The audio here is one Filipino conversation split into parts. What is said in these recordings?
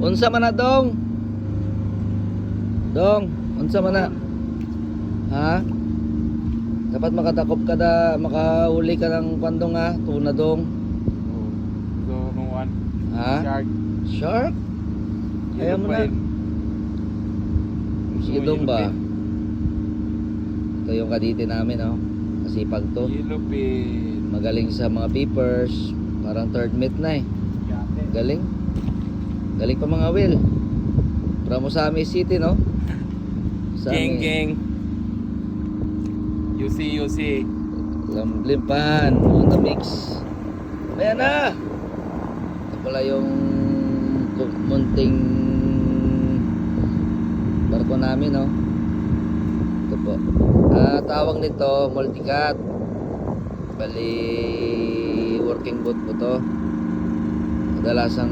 Unsa man na dong? Dong, unsa man na? Ha? Dapat makatakop ka na, makahuli ka ng pandong ha, tuna dong. So, nuan. Ha? Shark. Shark? Kaya mo na. Sige dong ba? Ito yung kadite namin oh. Masipag to. Yellowfin. Magaling sa mga peepers. Parang third mate na eh. Galing. Galing pa mga Will. From Musami City no? Geng. UC. Limpan on the mix. Ayan na. Ito pala yung munting barko namin no. Ito po. Tawag nito multicat. Bali working boat po to. Kadalasang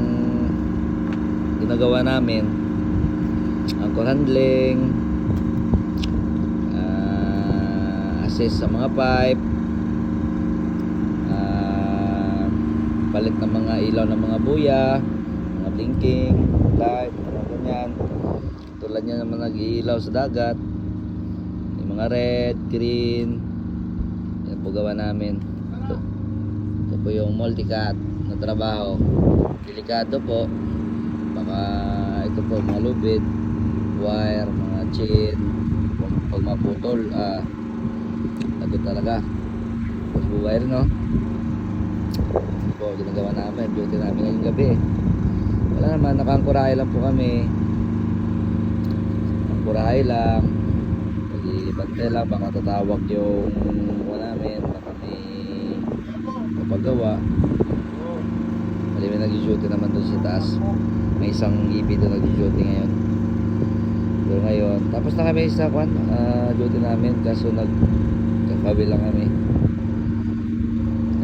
ginagawa namin anchor handling, assist sa mga pipe, palit ng mga ilaw ng mga buya, mga blinking light, mga ganyan. Tulad niya naman nag-iilaw sa dagat, yung mga red, green, yan po gawa namin. Ito po yung multicat na trabaho. Delikado po, baka ito po mga lubid, wire, mga chain, pag maputol lagot talaga. Tapos wire no, ito po ginagawa namin, duty namin ngayong gabi. Wala naman, nakaangkurahe lang po kami, angkurahe lang, bantay lang, baka tatawag yung namin, baka may kapagawa. May nag-duty naman doon sa taas. May isang EP doon nag-duty ngayon. Pero ngayon, tapos na kami sa duty namin, kaso nagkakawi lang kami.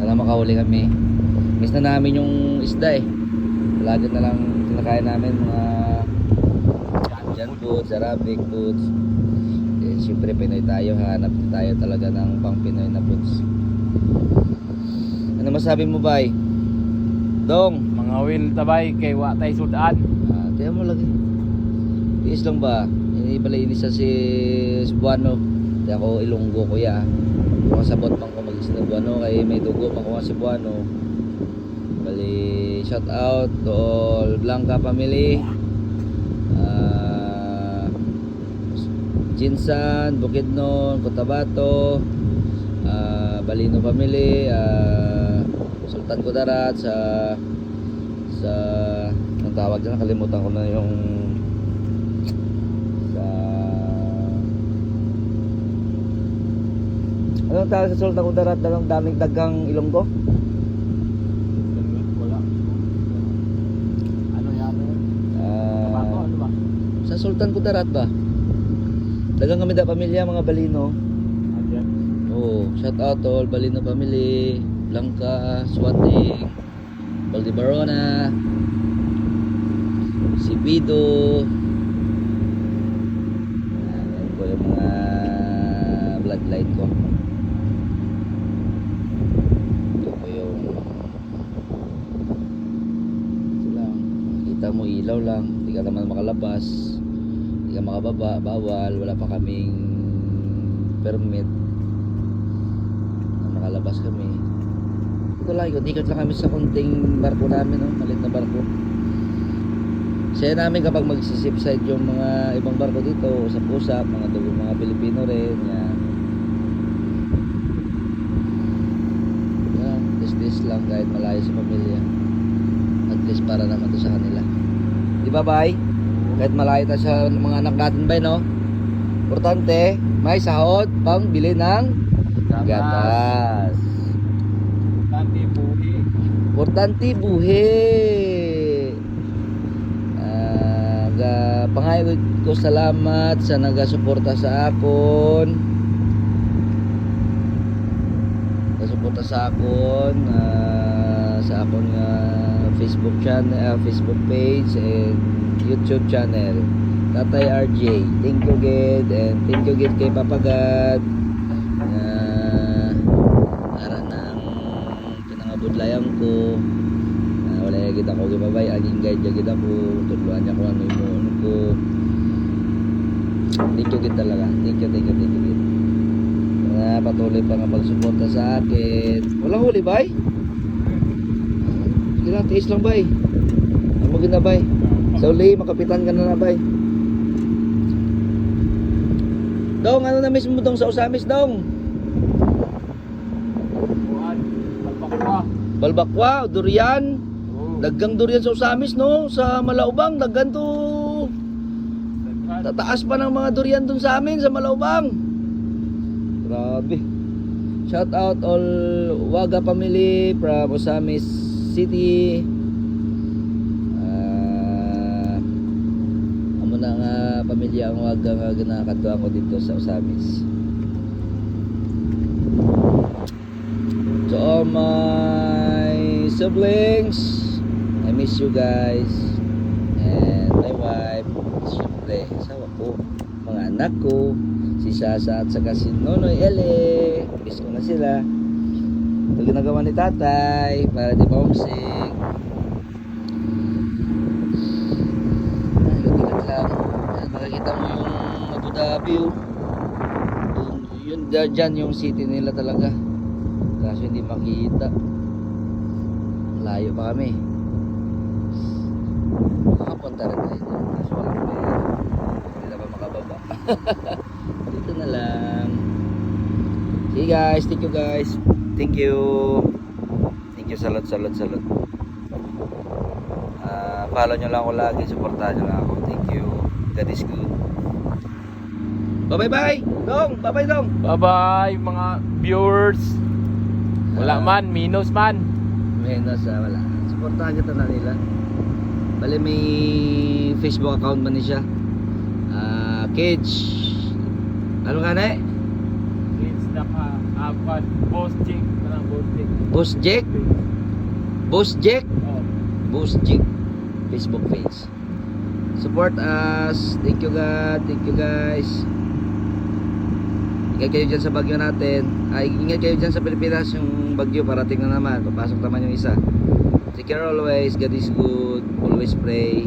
Sana makahuli kami. Miss na namin yung isda eh. Lagi na lang kinakain namin mga Jan foods, Arabic foods. Eh, siyempre Pinoy tayo, hanap tayo talaga ng pang Pinoy na foods. Ano masabi mo ba eh? Dong, Mga Will tabay kay wa tay sudan. tiyan mo lagi. Tiis lang ba? Balay ini sa si Cebuano. Di ako Ilonggo kuya. Kung sabot pang ko mag Cebuano kay may dugo pang ko Cebuano. Bali shout out to all Blanca family. Jinsan, Bukidnon, Cotabato, Balino family, Sultan Kudarat sa ang tawag dyan, nakalimutan ko na yung sa anong tawag sa Sultan Kudarat, daming dagang Ilonggo. Wala. Ano yan? Ano ba? Sa Sultan Kudarat ba? Dagang kami da pamilya mga Balino. Ayan. Oh, shout out to all Balino family, Blanca, Swating, Valdebarona, Sipido. Yan po yung mga bloodline ko. Ito po yung ito lang. Makita mo ilaw lang, hindi ka naman makalabas, hindi ka makababa, bawal, wala pa kaming permit na makalabas kami. Ito lang, ikot-ikot lang kami sa kunting barko namin, no? Malit na barko. Saya namin kapag magsisipside yung mga ibang barko dito, usap-usap, mga dugo, mga Pilipino rin, yan. Yan, this lang kahit malayo sa pamilya. At least para naman to sa kanila. Di ba, bay? Kahit malayo na sa mga anak natin, bay, no? Importante, may sahod pang bili ng gatas. Tanti buhi. Importante buhi. Pangayod ko salamat sa nagasuporta sa akon. Nagasuporta sa akon sa akon Facebook channel, Facebook page and YouTube channel. Tatay RJ. Thank you gid, and thank you gid kay Papa God. Para nang pinangabudlayan ko. Wala Kaya kita ko gibabay, aging guide ya kita po. Tudluan niya kung ano yung ko. Thank you kita talaga. Thank you gid. Na patuloy pa nga pagsuporta sa akin. Walang huli, bay? Sige lang, tiis lang, bay. Ano mo gina, bay? Sa uli, makapitan ka na, bay. Dong, ano na miss mo dong sa Usamis, dong? Buwan. Balbakwa. Balbakwa, durian. Oh. Daggang durian sa Usamis, no? Sa Malaubang, daggan to. Daghan. Tataas pa ng mga durian dun sa amin, sa Malaubang. Grabe. Shout out all Waga family from Osamis City. Amo na nga pamilya ang Waga nga ginakatuan ko dito sa Osamis. To all my siblings, I miss you guys. And my wife, syempre, asawa ko, mga anak ko, si Sasa at saka si Nonoy Ele. Miss ko na sila. Ito ginagawa ni tatay para di pa homesick. Ay, lumigat lang. Ayan, makikita mo yung Abu Dhabi, oh. Yun dyan yung city nila talaga. Kaso hindi makita. Layo pa kami. Makapunta rin tayo dyan. Kaso walang pera. Hindi na ba makababa? Dito na lang. See you guys. Thank you guys. Thank you. Thank you. Salud. Follow nyo lang ako lagi. Supportahan nyo lang ako. Thank you. God is good. Bye-bye. Dong. Bye-bye, Dong. Bye-bye mga viewers. Wala man, minus man. Menos, wala. Supportahan kita na nila. Bale may Facebook account man niya. Cage. Ano nga na eh? It's the apat. Boss Jake. Parang Boss Jack? Boss Jack? Oh. Boss Jack. Facebook page. Support us. Thank you God. Thank you guys. Ingat kayo dyan sa bagyo natin. Ingat kayo dyan sa Pilipinas. Yung bagyo parating na naman. Papasok naman yung isa. Take care always. God is good. Always pray.